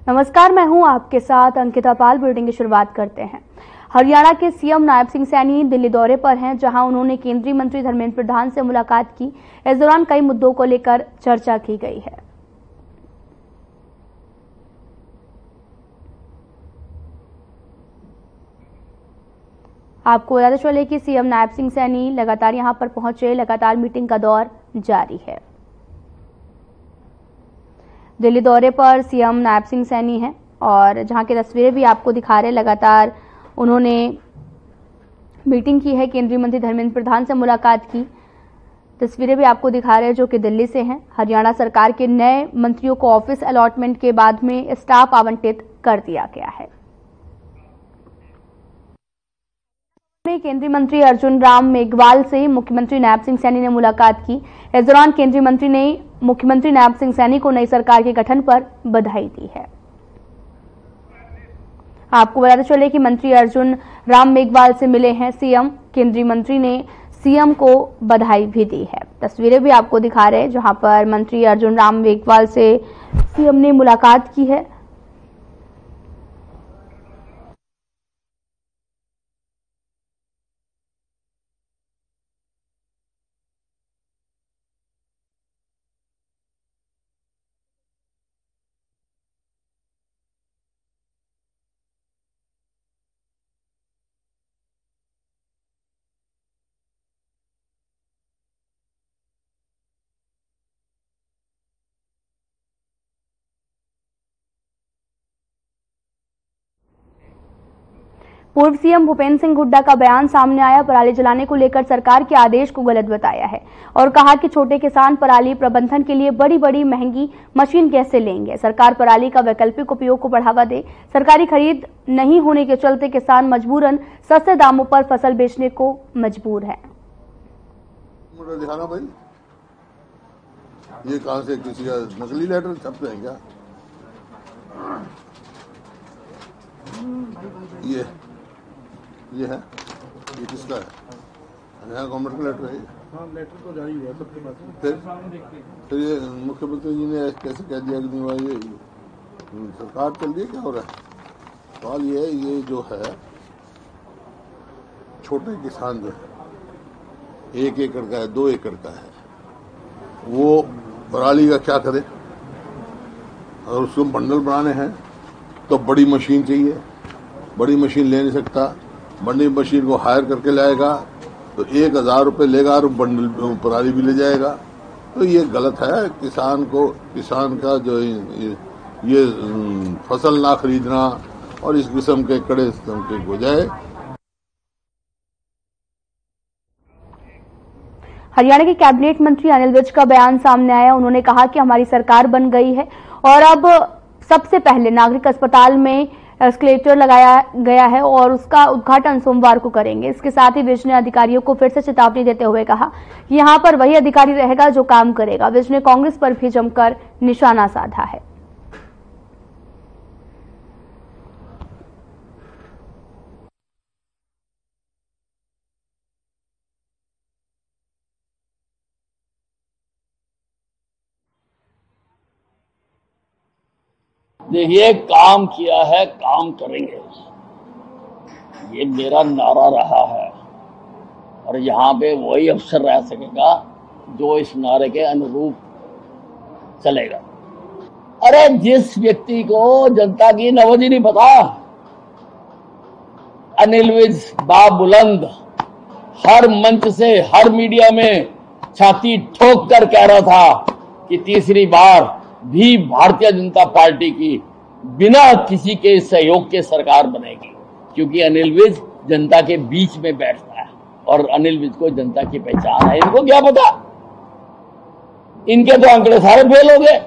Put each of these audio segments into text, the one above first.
नमस्कार, मैं हूं आपके साथ अंकिता पाल। बुलेटिन की शुरुआत करते हैं। हरियाणा के सीएम नायब सिंह सैनी दिल्ली दौरे पर हैं, जहां उन्होंने केंद्रीय मंत्री धर्मेंद्र प्रधान से मुलाकात की। इस दौरान कई मुद्दों को लेकर चर्चा की गई है। आपको बताते चले कि सीएम नायब सिंह सैनी लगातार यहां पर पहुंचे, लगातार मीटिंग का दौर जारी है। दिल्ली दौरे पर सीएम नायब सिंह सैनी हैं और जहां की तस्वीरें भी आपको दिखा रहे हैं। लगातार उन्होंने मीटिंग की है, केंद्रीय मंत्री धर्मेंद्र प्रधान से मुलाकात की। तस्वीरें भी आपको दिखा रहे हैं जो कि दिल्ली से हैं। हरियाणा सरकार के नए मंत्रियों को ऑफिस अलॉटमेंट के बाद में स्टाफ आवंटित कर दिया गया है। केंद्रीय मंत्री अर्जुन राम मेघवाल से मुख्यमंत्री नायब सिंह सैनी ने मुलाकात की। इस दौरान केंद्रीय मंत्री ने मुख्यमंत्री नायब सिंह सैनी को नई सरकार के गठन पर बधाई दी है। आपको बताते चले कि मंत्री अर्जुन राम मेघवाल से मिले हैं सीएम। केंद्रीय मंत्री ने सीएम को बधाई भी दी है। तस्वीरें भी आपको दिखा रहे हैं जहां पर मंत्री अर्जुन राम मेघवाल से सीएम ने मुलाकात की है। पूर्व सीएम भूपेंद्र सिंह हुड्डा का बयान सामने आया। पराली जलाने को लेकर सरकार के आदेश को गलत बताया है और कहा कि छोटे किसान पराली प्रबंधन के लिए बड़ी बड़ी महंगी मशीन कैसे लेंगे। सरकार पराली का वैकल्पिक उपयोग को बढ़ावा दे। सरकारी खरीद नहीं होने के चलते किसान मजबूरन सस्ते दामों पर फसल बेचने को मजबूर है। दिखाना भाई, ये कहां से किसी का नकली लेटर छपते हैं क्या? ये है, ये किसका है? यहाँ गवर्नमेंट का लेटर है। हाँ, लेटर तो जारी हुआ सबके पास। फिर ये मुख्यमंत्री जी ने कैसे कह दिया कि नहीं भाई ये सरकार चल रही है, क्या हो रहा है? सवाल ये है, ये जो है छोटे किसान जो है 1 एकड़ का है, 2 एकड़ का है, वो पराली का क्या करे? अगर उसको बंडल बनाने हैं तो बड़ी मशीन चाहिए, बड़ी मशीन ले नहीं सकता। बड़ी मशीन को हायर करके लाएगा तो 1000 रुपये लेगा और बंडल पराली भी ले जाएगा। तो ये गलत है। किसान का जो ये फसल ना खरीदना और इस किस्म के कड़े के हो जाए। हरियाणा के कैबिनेट मंत्री अनिल विज का बयान सामने आया। उन्होंने कहा कि हमारी सरकार बन गई है और अब सबसे पहले नागरिक अस्पताल में एस्केलेटर लगाया गया है और उसका उद्घाटन सोमवार को करेंगे। इसके साथ ही विज ने अधिकारियों को फिर से चेतावनी देते हुए कहा कि यहां पर वही अधिकारी रहेगा जो काम करेगा। विज ने कांग्रेस पर भी जमकर निशाना साधा है। देखिए, काम किया है, काम करेंगे, ये मेरा नारा रहा है और यहाँ पे वही अफसर रह सकेगा जो इस नारे के अनुरूप चलेगा। अरे जिस व्यक्ति को जनता की नबज ही नहीं पता, अनिल विज बाप बुलंद हर मंच से, हर मीडिया में छाती ठोक कर कह रहा था कि तीसरी बार भी भारतीय जनता पार्टी की बिना किसी के सहयोग के सरकार बनेगी, क्योंकि अनिल विज जनता के बीच में बैठता है और अनिल विज को जनता की पहचान है। इनको क्या पता, इनके तो आंकड़े सारे फेल हो गए।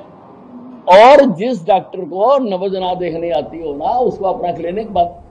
और जिस डॉक्टर को नबज ना देखने आती हो ना, उसको अपना क्लिनिक बंद।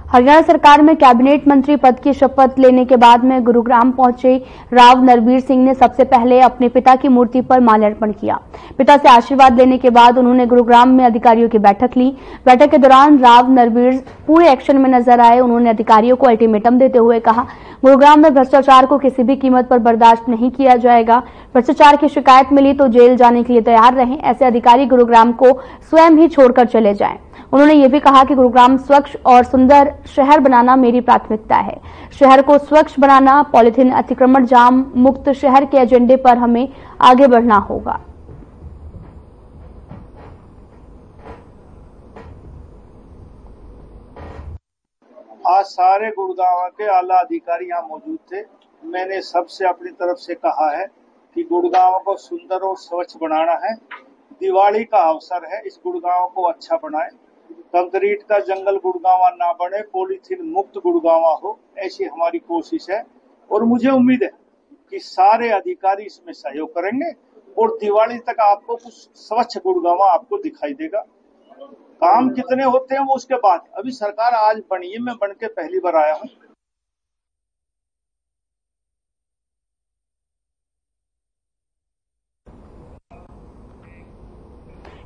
हरियाणा सरकार में कैबिनेट मंत्री पद की शपथ लेने के बाद में गुरुग्राम पहुंचे राव नरवीर सिंह ने सबसे पहले अपने पिता की मूर्ति पर माल्यार्पण किया। पिता से आशीर्वाद लेने के बाद उन्होंने गुरुग्राम में अधिकारियों की बैठक ली। बैठक के दौरान राव नरवीर पूरे एक्शन में नजर आए। उन्होंने अधिकारियों को अल्टीमेटम देते हुए कहा, गुरुग्राम में भ्रष्टाचार को किसी भी कीमत पर बर्दाश्त नहीं किया जाएगा। भ्रष्टाचार की शिकायत मिली तो जेल जाने के लिए तैयार रहें। ऐसे अधिकारी गुरुग्राम को स्वयं ही छोड़कर चले जाएं। उन्होंने ये भी कहा कि गुरुग्राम स्वच्छ और सुंदर शहर बनाना मेरी प्राथमिकता है। शहर को स्वच्छ बनाना, पॉलिथीन अतिक्रमण जाम मुक्त शहर के एजेंडे पर हमें आगे बढ़ना होगा। आज सारे गुड़गांव के आला अधिकारी यहाँ मौजूद थे। मैंने सबसे अपनी तरफ से कहा है कि गुड़गांव को सुंदर और स्वच्छ बनाना है। दिवाली का अवसर है, इस गुड़गांव को अच्छा बनाए। कंक्रीट का जंगल गुड़गांव ना बने, पॉलीथीन मुक्त गुड़गांव हो, ऐसी हमारी कोशिश है। और मुझे उम्मीद है कि सारे अधिकारी इसमें सहयोग करेंगे और दिवाली तक आपको कुछ स्वच्छ गुड़गांव आपको दिखाई देगा। काम कितने होते हैं वो उसके बाद, अभी सरकार आज बनी है, मैं बन के पहली बार आया हूँ।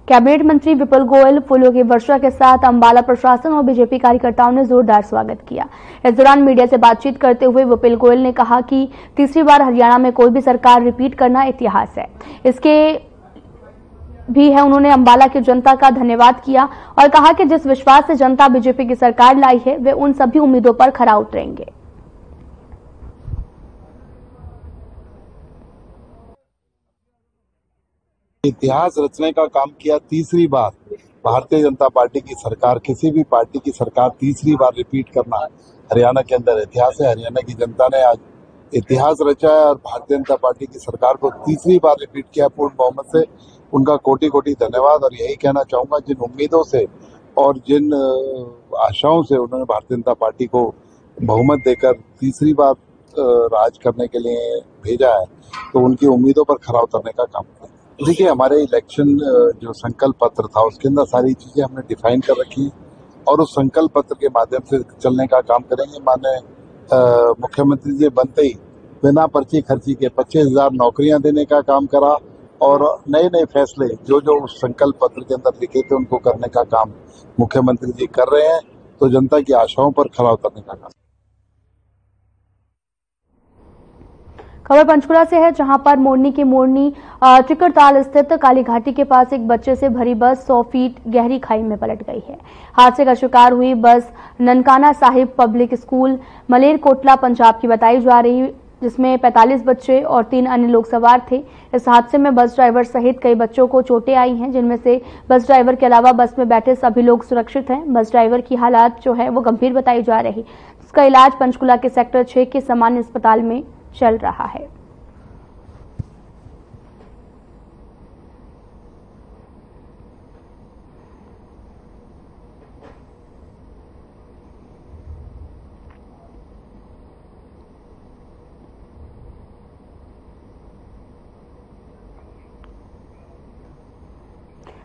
कैबिनेट मंत्री विपुल गोयल फूलों की वर्षा के साथ अंबाला प्रशासन और बीजेपी कार्यकर्ताओं ने जोरदार स्वागत किया। इस दौरान मीडिया से बातचीत करते हुए विपुल गोयल ने कहा कि तीसरी बार हरियाणा में कोई भी सरकार रिपीट करना इतिहास है, इसके भी है। उन्होंने अंबाला की जनता का धन्यवाद किया और कहा कि जिस विश्वास से जनता बीजेपी की सरकार लाई है, वे उन सभी उम्मीदों पर खरा उतरेंगे। इतिहास रचने का काम किया। तीसरी बार भारतीय जनता पार्टी की सरकार, किसी भी पार्टी की सरकार तीसरी बार रिपीट करना हरियाणा के अंदर इतिहास है। हरियाणा की जनता ने आज इतिहास रचा है और भारतीय जनता पार्टी की सरकार को तीसरी बार रिपीट किया पूर्ण बहुमत से। उनका कोटि कोटि धन्यवाद। और यही कहना चाहूंगा, जिन उम्मीदों से और जिन आशाओं से उन्होंने भारतीय जनता पार्टी को बहुमत देकर तीसरी बार राज करने के लिए भेजा है, तो उनकी उम्मीदों पर खरा उतरने का काम किया। देखिए, हमारे इलेक्शन जो संकल्प पत्र था उसके अंदर सारी चीजें हमने डिफाइन कर रखी है और उस संकल्प पत्र के माध्यम से चलने का काम करेंगे। माननीय मुख्यमंत्री जी बनते ही बिना पर्ची खर्ची के 25,000 नौकरियां देने का काम करा और नए नए फैसले जो जो उस संकल्प पत्र के अंदर लिखे थे उनको करने का काम मुख्यमंत्री जी कर रहे हैं। तो जनता की आशाओं पर खरा उतरने का काम। खबर पंचकुला से है, जहां पर मोरनी की मोरनी टिकरताल स्थित काली घाटी के पास एक बच्चे से भरी बस 100 फीट गहरी खाई में पलट गई है। हादसे का शिकार हुई बस ननकाना साहिब पब्लिक स्कूल मलेरकोटला पंजाब की बताई जा रही, जिसमें 45 बच्चे और 3 अन्य लोग सवार थे। इस हादसे में बस ड्राइवर सहित कई बच्चों को चोटें आई हैं, जिनमें से बस ड्राइवर के अलावा बस में बैठे सभी लोग सुरक्षित हैं। बस ड्राइवर की हालात जो है वो गंभीर बताई जा रही, जिसका इलाज पंचकुला के सेक्टर 6 के सामान्य अस्पताल में चल रहा है।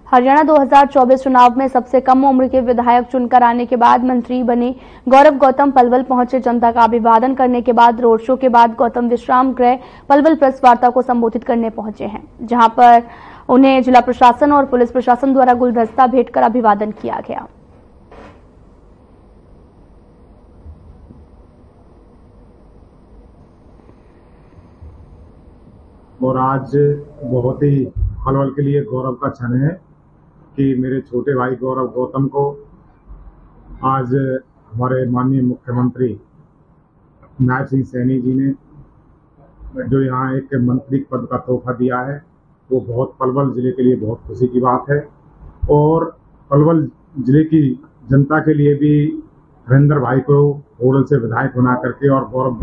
हरियाणा 2024 चुनाव में सबसे कम उम्र के विधायक चुनकर आने के बाद मंत्री बने गौरव गौतम पलवल पहुंचे। जनता का अभिवादन करने के बाद रोड शो के बाद गौतम विश्राम गृह पलवल प्रेस वार्ता को संबोधित करने पहुंचे हैं, जहां पर उन्हें जिला प्रशासन और पुलिस प्रशासन द्वारा गुलदस्ता भेंट कर अभिवादन किया गया। और आज बहुत ही पलवल के लिए गौरव का क्षण है कि मेरे छोटे भाई गौरव गौतम को आज हमारे माननीय मुख्यमंत्री नायब सिंह सैनी जी ने जो यहाँ एक मंत्री पद का तोहफा दिया है, वो बहुत पलवल जिले के लिए बहुत खुशी की बात है। और पलवल जिले की जनता के लिए भी हरेंद्र भाई को होडल से विधायक बना करके और गौरव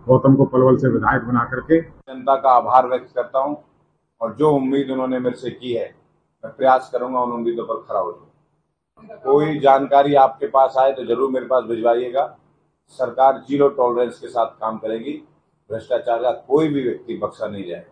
गौतम को पलवल से विधायक बना करके जनता का आभार व्यक्त करता हूं। और जो उम्मीद उन्होंने मेरे से की है, मैं प्रयास करूंगा उन उम्मीदों पर खरा उतरूं। कोई जानकारी आपके पास आए तो जरूर मेरे पास भिजवाइएगा। सरकार 0 टॉलरेंस के साथ काम करेगी। भ्रष्टाचार का कोई भी व्यक्ति बख्शा नहीं जाएगा।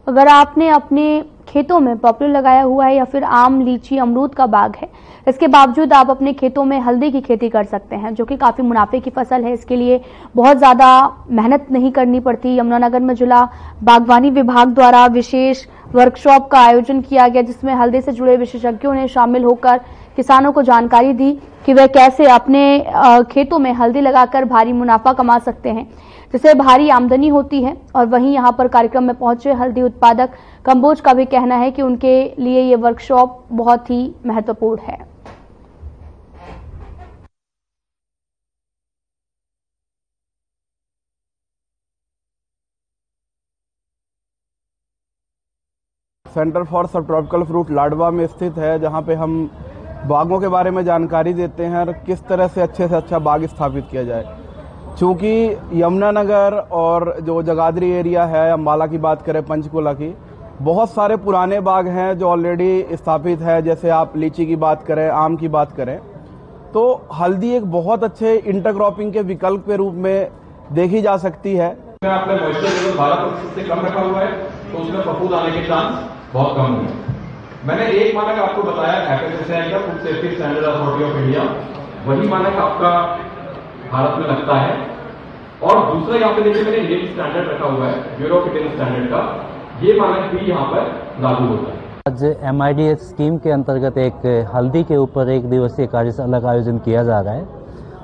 अगर आपने अपने खेतों में पॉपुलर लगाया हुआ है या फिर आम, लीची, अमरूद का बाग है, इसके बावजूद आप अपने खेतों में हल्दी की खेती कर सकते हैं, जो कि काफी मुनाफे की फसल है। इसके लिए बहुत ज्यादा मेहनत नहीं करनी पड़ती। यमुनानगर में जिला बागवानी विभाग द्वारा विशेष वर्कशॉप का आयोजन किया गया, जिसमें हल्दी से जुड़े विशेषज्ञों ने शामिल होकर किसानों को जानकारी दी कि वे कैसे अपने खेतों में हल्दी लगाकर भारी मुनाफा कमा सकते हैं, जिससे भारी आमदनी होती है। और वहीं यहां पर कार्यक्रम में पहुंचे हल्दी उत्पादक कंबोज का भी कहना है कि उनके लिए ये वर्कशॉप बहुत ही महत्वपूर्ण है। सेंटर फॉर सब ट्रॉपिकल फ्रूट लाडवा में स्थित है, जहां पे हम बागों के बारे में जानकारी देते हैं और किस तरह से अच्छा बाग स्थापित किया जाए। चूंकि यमुनानगर और जो जगाधरी एरिया है, अम्बाला की बात करें, पंचकुला की, बहुत सारे पुराने बाग हैं जो ऑलरेडी स्थापित है। जैसे आप लीची की बात करें, आम की बात करें, तो हल्दी एक बहुत अच्छे इंटरक्रॉपिंग के विकल्प के रूप में देखी जा सकती है। आपने मॉइस्चर लेवल 12% से कम रखा हुआ है, तो उसमें फफूंद आने के चांस बहुत कम है। मैंने एक मानक आपको बताया FSSAI का, food safety standard authority of India, वही मानक आपका भारत में लगता है। और दूसरा यहाँ पे देखिए मैंने इंडियन स्टैंडर्ड रखा हुआ है, ब्यूरो ऑफ इंडियन स्टैंडर्ड का, ये मानक भी यहाँ पर लागू होता है। आज MIDH स्कीम के अंतर्गत एक हल्दी के ऊपर 1 दिवसीय कार्यशाला का आयोजन किया जा रहा है,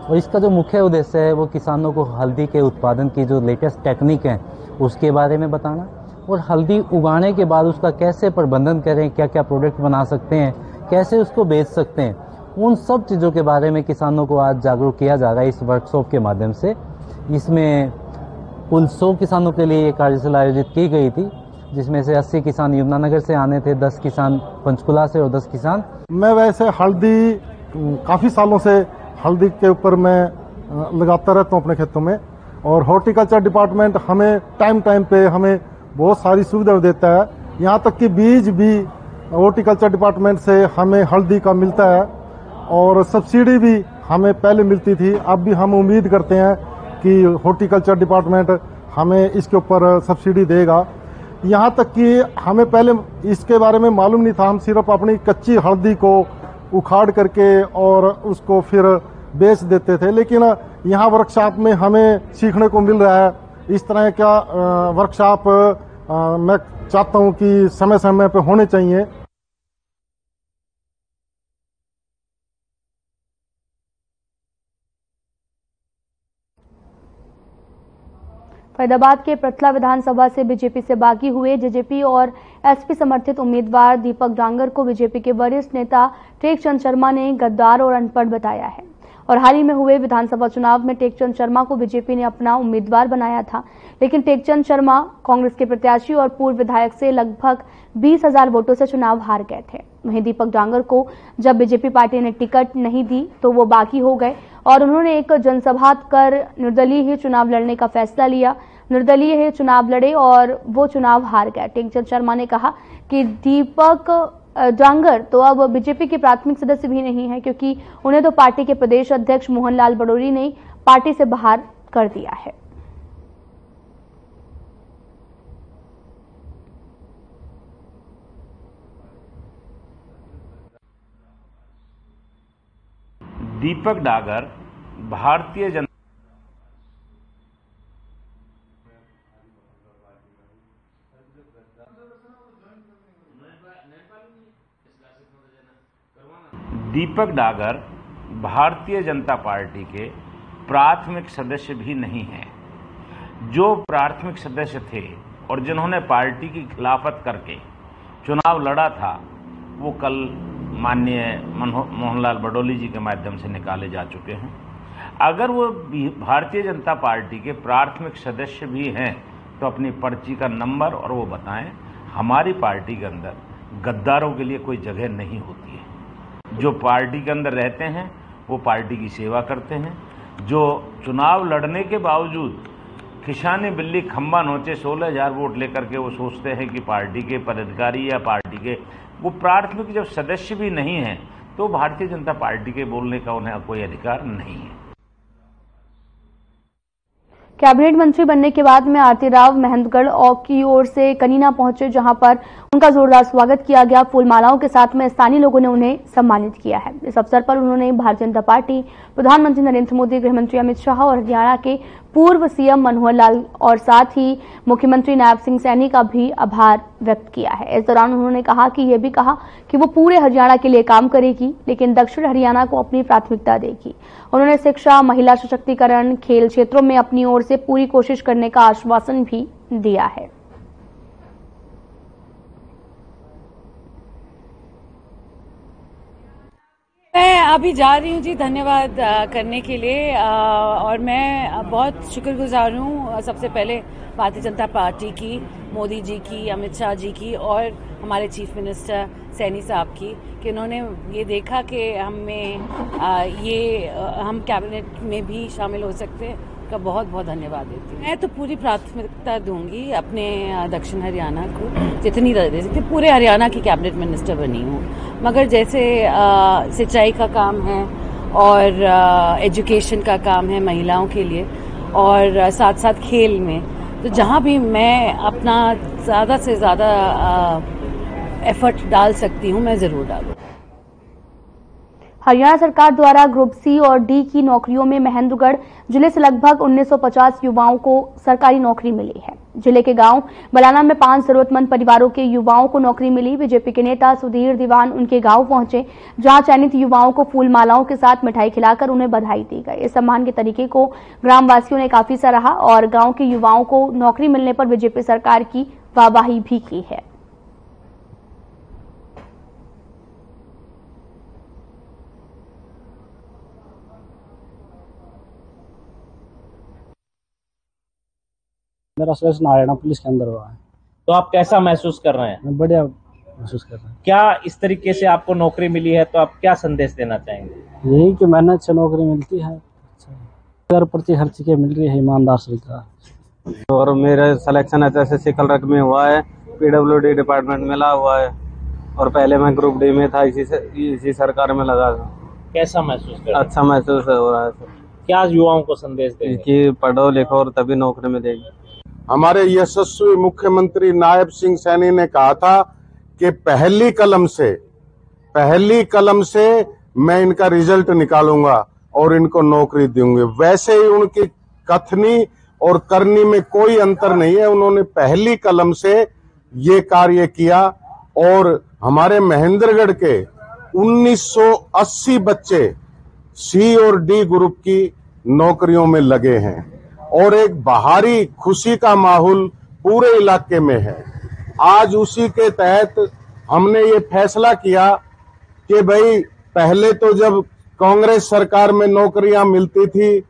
और इसका जो मुख्य उद्देश्य है वो किसानों को हल्दी के उत्पादन की जो लेटेस्ट टेक्निक है उसके बारे में बताना, और हल्दी उगाने के बाद उसका कैसे प्रबंधन करें, क्या क्या प्रोडक्ट बना सकते हैं, कैसे उसको बेच सकते हैं, उन सब चीज़ों के बारे में किसानों को आज जागरूक किया जा रहा है इस वर्कशॉप के माध्यम से। इसमें कुल 100 किसानों के लिए ये कार्यशाला आयोजित की गई थी, जिसमें से 80 किसान यमुनानगर से आने थे, 10 किसान पंचकुला से और 10 किसान। मैं वैसे हल्दी काफ़ी सालों से हल्दी के ऊपर मैं लगाता रहता हूँ अपने खेतों में, और हॉर्टिकल्चर डिपार्टमेंट हमें टाइम पे हमें बहुत सारी सुविधा देता है। यहाँ तक कि बीज भी हॉर्टिकल्चर डिपार्टमेंट से हमें हल्दी का मिलता है, और सब्सिडी भी हमें पहले मिलती थी। अब भी हम उम्मीद करते हैं कि हॉर्टिकल्चर डिपार्टमेंट हमें इसके ऊपर सब्सिडी देगा। यहाँ तक कि हमें पहले इसके बारे में मालूम नहीं था, हम सिर्फ अपनी कच्ची हल्दी को उखाड़ करके और उसको फिर बेच देते थे, लेकिन यहाँ वर्कशॉप में हमें सीखने को मिल रहा है। इस तरह का वर्कशॉप मैं चाहता हूँ कि समय समय पे होने चाहिए। फरीदाबाद के प्रथला विधानसभा से बीजेपी से बागी हुए जेजेपी और एसपी समर्थित उम्मीदवार दीपक डांगर को बीजेपी के वरिष्ठ नेता टेकचंद शर्मा ने गद्दार और अनपढ़ बताया है। और हाल ही में हुए विधानसभा चुनाव में टेकचंद शर्मा को बीजेपी ने अपना उम्मीदवार बनाया था, लेकिन टेकचंद शर्मा कांग्रेस के प्रत्याशी और पूर्व विधायक से लगभग 20,000 वोटों से चुनाव हार गए थे। वहीं दीपक डांगर को जब बीजेपी पार्टी ने टिकट नहीं दी तो वो बागी हो गए और उन्होंने एक जनसभा कर निर्दलीय ही चुनाव लड़ने का फैसला लिया। निर्दलीय ही चुनाव लड़े और वो चुनाव हार गए। टेकचंद शर्मा ने कहा कि दीपक डांगर तो अब बीजेपी के प्राथमिक सदस्य भी नहीं है, क्योंकि उन्हें तो पार्टी के प्रदेश अध्यक्ष मोहनलाल बडोरी ने पार्टी से बाहर कर दिया है। दीपक डांगर भारतीय जनता भारतीय जनता पार्टी के प्राथमिक सदस्य भी नहीं हैं। जो प्राथमिक सदस्य थे और जिन्होंने पार्टी की खिलाफत करके चुनाव लड़ा था, वो कल माननीय मोहनलाल बडोली जी के माध्यम से निकाले जा चुके हैं। अगर वो भारतीय जनता पार्टी के प्राथमिक सदस्य भी हैं तो अपनी पर्ची का नंबर और वो बताएं। हमारी पार्टी के अंदर गद्दारों के लिए कोई जगह नहीं होती है। जो पार्टी के अंदर रहते हैं वो पार्टी की सेवा करते हैं। जो चुनाव लड़ने के बावजूद खिशानी बिल्ली खंबा नोचे 16,000 वोट लेकर के वो सोचते हैं कि पार्टी के पदाधिकारी या पार्टी के वो प्राथमिक जब सदस्य भी नहीं हैं तो भारतीय जनता पार्टी के बोलने का उन्हें कोई अधिकार नहीं है। कैबिनेट मंत्री बनने के बाद में आरती राव महेंद्रगढ़ की ओर से कनीना पहुंचे, जहां पर उनका जोरदार स्वागत किया गया। फूलमालाओं के साथ में स्थानीय लोगों ने उन्हें सम्मानित किया है। इस अवसर पर उन्होंने भारतीय जनता पार्टी, प्रधानमंत्री नरेंद्र मोदी, गृह मंत्री अमित शाह और हरियाणा के पूर्व सीएम मनोहर लाल और साथ ही मुख्यमंत्री नायब सिंह सैनी का भी आभार व्यक्त किया है। इस दौरान उन्होंने कहा कि वो पूरे हरियाणा के लिए काम करेगी, लेकिन दक्षिण हरियाणा को अपनी प्राथमिकता देगी। उन्होंने शिक्षा, महिला सशक्तिकरण, खेल क्षेत्रों में अपनी ओर से पूरी कोशिश करने का आश्वासन भी दिया है। मैं अभी जा रही हूँ जी धन्यवाद करने के लिए, और मैं बहुत शुक्रगुजार हूँ सबसे पहले भारतीय जनता पार्टी की, मोदी जी की, अमित शाह जी की और हमारे चीफ मिनिस्टर सैनी साहब की, कि उन्होंने ये देखा कि हम कैबिनेट में भी शामिल हो सकते हैं। का बहुत बहुत धन्यवाद देती हूँ। मैं तो पूरी प्राथमिकता दूंगी अपने दक्षिण हरियाणा को, जितनी दे सकती। पूरे हरियाणा की कैबिनेट मिनिस्टर बनी हूँ, मगर जैसे सिंचाई का काम है और एजुकेशन का काम है महिलाओं के लिए, और साथ साथ खेल में, तो जहाँ भी मैं अपना ज़्यादा से ज़्यादा एफर्ट डाल सकती हूँ मैं ज़रूर डालूँ। हरियाणा सरकार द्वारा ग्रुप सी और डी की नौकरियों में महेंद्रगढ़ जिले से लगभग 1950 युवाओं को सरकारी नौकरी मिली है। जिले के गांव बलाना में 5 जरूरतमंद परिवारों के युवाओं को नौकरी मिली। बीजेपी के नेता सुधीर दीवान उनके गांव पहुंचे, जहां चयनित युवाओं को फूल मालाओं के साथ मिठाई खिलाकर उन्हें बधाई दी गई। इस सम्मान के तरीके को ग्रामवासियों ने काफी सराहा और गांव के युवाओं को नौकरी मिलने पर बीजेपी सरकार की वाहवाही भी की है। मेरा सिलेक्शन हरियाणा पुलिस के अंदर हुआ है। तो आप कैसा महसूस कर रहे हैं? मैं बढ़िया महसूस कर रहा हूँ। क्या इस तरीके से आपको नौकरी मिली है, तो आप क्या संदेश देना चाहेंगे? यही कि मेहनत से नौकरी मिलती है, कर प्रति हर चीज मिल रही है ईमानदार सरकार। और मेरा सिलेक्शन एसएससी कलरक में हुआ है, पीडब्ल्यूडी डिपार्टमेंट मिला हुआ है, और पहले मैं ग्रुप डी में था, इसी सरकार में लगा था। कैसा महसूस कर रहे हैं? अच्छा महसूस हो रहा है सर। क्या युवाओं को संदेश देंगे? कि पढ़ो लिखो और तभी नौकरी मिलेगी। हमारे यशस्वी मुख्यमंत्री नायब सिंह सैनी ने कहा था कि पहली कलम से मैं इनका रिजल्ट निकालूंगा और इनको नौकरी दूंगी। वैसे ही उनकी कथनी और करनी में कोई अंतर नहीं है। उन्होंने पहली कलम से ये कार्य किया और हमारे महेंद्रगढ़ के 1980 बच्चे सी और डी ग्रुप की नौकरियों में लगे हैं और एक बाहरी खुशी का माहौल पूरे इलाके में है। आज उसी के तहत हमने ये फैसला किया कि भाई पहले तो जब कांग्रेस सरकार में नौकरियां मिलती थी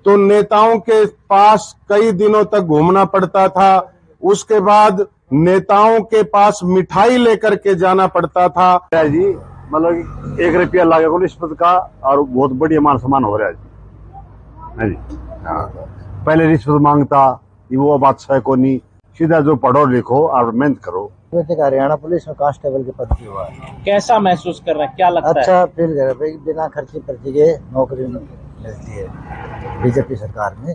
तो नेताओं के पास कई दिनों तक घूमना पड़ता था, उसके बाद नेताओं के पास मिठाई लेकर के जाना पड़ता था। जी मतलब 1 रुपया लागे को रिश्वत का और बहुत बढ़िया मान सम्मान हो रहा है जी। हाँ। पहले रिश्वत मांगता, वो बात है को नहीं, सीधा जो पढ़ो लिखो और मेहनत करो। हरियाणा पुलिस में कांस्टेबल के पद की हुआ है। कैसा महसूस कर रहे हैं, क्या लगता है? अच्छा फील कर रहे हैं, बिना खर्चे पर्ची के नौकरी मिलती है बीजेपी सरकार में।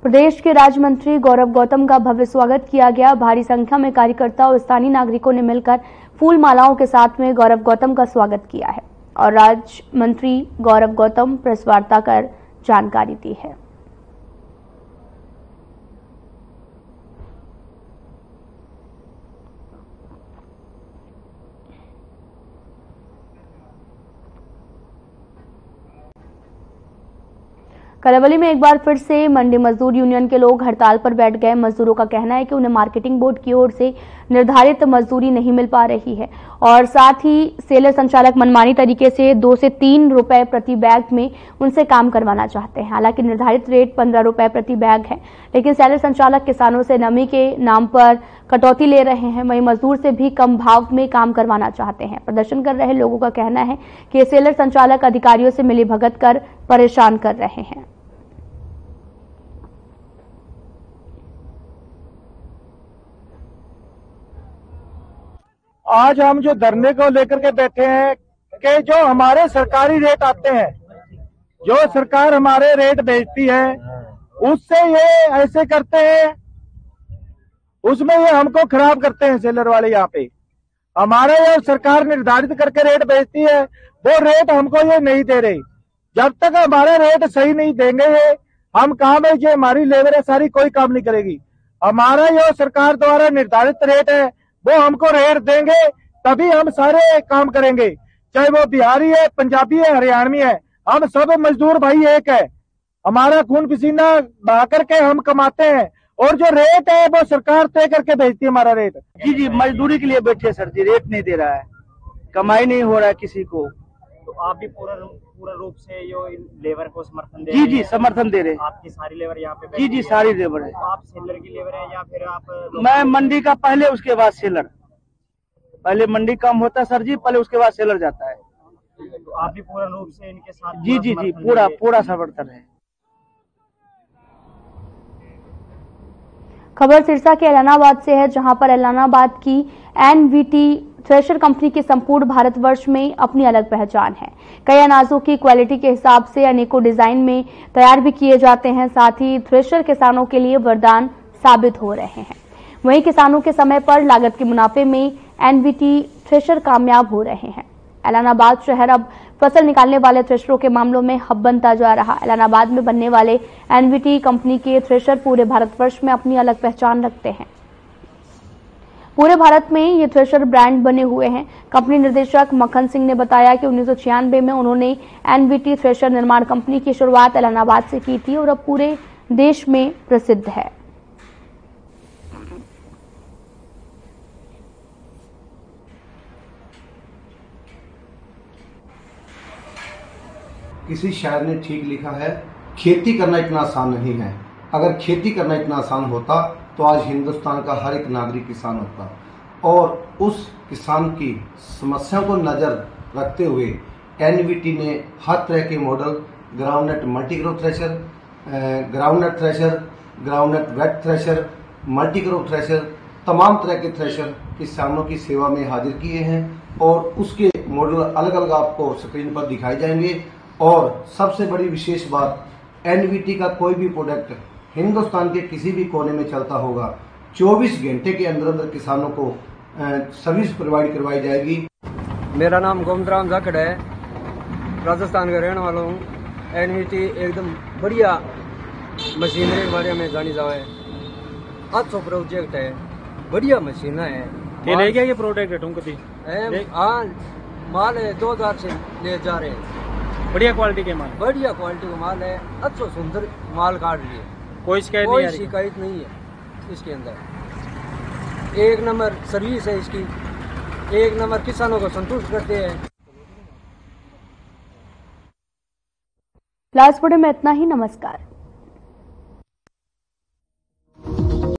प्रदेश के राज्य मंत्री गौरव गौतम का भव्य स्वागत किया गया। भारी संख्या में कार्यकर्ता और स्थानीय नागरिकों ने मिलकर फूल मालाओं के साथ में गौरव गौतम का स्वागत किया है और राज्य मंत्री गौरव गौतम प्रेस वार्ता कर जानकारी दी है। कलवली में एक बार फिर से मंडी मजदूर यूनियन के लोग हड़ताल पर बैठ गए। मजदूरों का कहना है कि उन्हें मार्केटिंग बोर्ड की ओर से निर्धारित मजदूरी नहीं मिल पा रही है और साथ ही सेलर संचालक मनमानी तरीके से 2 से 3 रुपए प्रति बैग में उनसे काम करवाना चाहते हैं। हालांकि निर्धारित रेट 15 रुपए प्रति बैग है, लेकिन सेलर संचालक किसानों से नमी के नाम पर कटौती ले रहे हैं। वहीं मजदूर से भी कम भाव में काम करवाना चाहते हैं। प्रदर्शन कर रहे लोगों का कहना है कि सेलर संचालक अधिकारियों से मिलीभगत कर परेशान कर रहे हैं। आज हम जो धरने को लेकर के बैठे हैं कि जो हमारे सरकारी रेट आते हैं, जो सरकार हमारे रेट बेचती है उससे ये ऐसे करते हैं, उसमें ये हमको खराब करते हैं सेलर वाले। यहाँ पे हमारा ये सरकार निर्धारित करके रेट बेचती है, वो रेट हमको ये नहीं दे रहे। जब तक हमारा रेट सही नहीं देंगे ये, हम काम है, ये हमारी लेबर है सारी, कोई काम नहीं करेगी। हमारा जो सरकार द्वारा निर्धारित रेट है वो हमको रेट देंगे, तभी हम सारे काम करेंगे। चाहे वो बिहारी है, पंजाबी है, हरियाणवी है, हम सब मजदूर भाई एक है। हमारा खून पसीना बहा करके हम कमाते हैं, और जो रेट है वो सरकार तय करके भेजती है हमारा रेट। जी मजदूरी के लिए बैठे सर जी, रेट नहीं दे रहा है, कमाई नहीं हो रहा है किसी को। तो आप भी पूरा रूप से यो लेबर को समर्थन दे जी रहे हैं? जी समर्थन दे रहे हैं। आपकी सारी लेबर यहाँ पे? जी जी सारी लेबर है। तो आप सेलर की लेबर है या फिर आप? मैं मंडी का पहले, उसके बाद सेलर। पहले मंडी कम होता है सर जी, पहले उसके बाद सेलर जाता है। तो आप भी पूर्ण रूप से इनके साथ? जी जी जी पूरा समर्थन है। खबर सिरसा के ऐलानाबाद से है, जहां पर ऐलानाबाद की एनवीटी थ्रेशर कंपनी की संपूर्ण भारतवर्ष में अपनी अलग पहचान है। कई अनाजों की क्वालिटी के हिसाब से अनेकों डिजाइन में तैयार भी किए जाते हैं। साथ ही थ्रेशर किसानों के लिए वरदान साबित हो रहे हैं। वहीं किसानों के समय पर लागत के मुनाफे में एनवीटी थ्रेशर कामयाब हो रहे हैं। ऐलानाबाद शहर अब फसल निकालने वाले थ्रेशरों के मामलों में हब बनता जा रहा। ऐलानाबाद में बनने वाले एनवीटी कंपनी के थ्रेशर पूरे भारतवर्ष में अपनी अलग पहचान रखते हैं। पूरे भारत में ये थ्रेशर ब्रांड बने हुए हैं। कंपनी निदेशक मक्खन सिंह ने बताया कि 1996 में उन्होंने एनवीटी थ्रेशर निर्माण कंपनी की शुरुआत ऐलानाबाद से की थी और अब पूरे देश में प्रसिद्ध है। किसी शायर ने ठीक लिखा है, खेती करना इतना आसान नहीं है। अगर खेती करना इतना आसान होता तो आज हिंदुस्तान का हर एक नागरिक किसान होता। और उस किसान की समस्याओं को नजर रखते हुए एनवीटी ने हर तरह के model, groundnut multicrop thresher, groundnut thresher, groundnut wet thresher, multicrop thresher, तमाम तरह के थ्रेशर किसानों की सेवा में हाजिर किए हैं। और उसके मॉडल अलग अलग आपको स्क्रीन पर दिखाए जाएंगे। और सबसे बड़ी विशेष बात, एनवीटी का कोई भी प्रोडक्ट हिंदुस्तान के किसी भी कोने में चलता होगा, 24 घंटे के अंदर अंदर किसानों को सर्विस प्रोवाइड करवाई जाएगी। मेरा नाम गोमतराम जाखड़ है, राजस्थान का रहने वाला हूँ। एनवीटी एकदम बढ़िया मशीनरी के बारे में जानी जाए, अच्छा प्रोजेक्ट है, बढ़िया मशीन है। ले गया ये प्रोडक्ट तुमको? हाँ, माल है 2000 से ले जा रहे हैं। बढ़िया क्वालिटी के माल? बढ़िया क्वालिटी का माल है, अच्छा सुंदर माल काट लिए, कोई शिकायत नहीं है इसके अंदर। एक नंबर सर्विस है इसकी, एक नंबर किसानों को संतुष्ट करते हैं। लास्ट वीडियो में इतना ही। नमस्कार।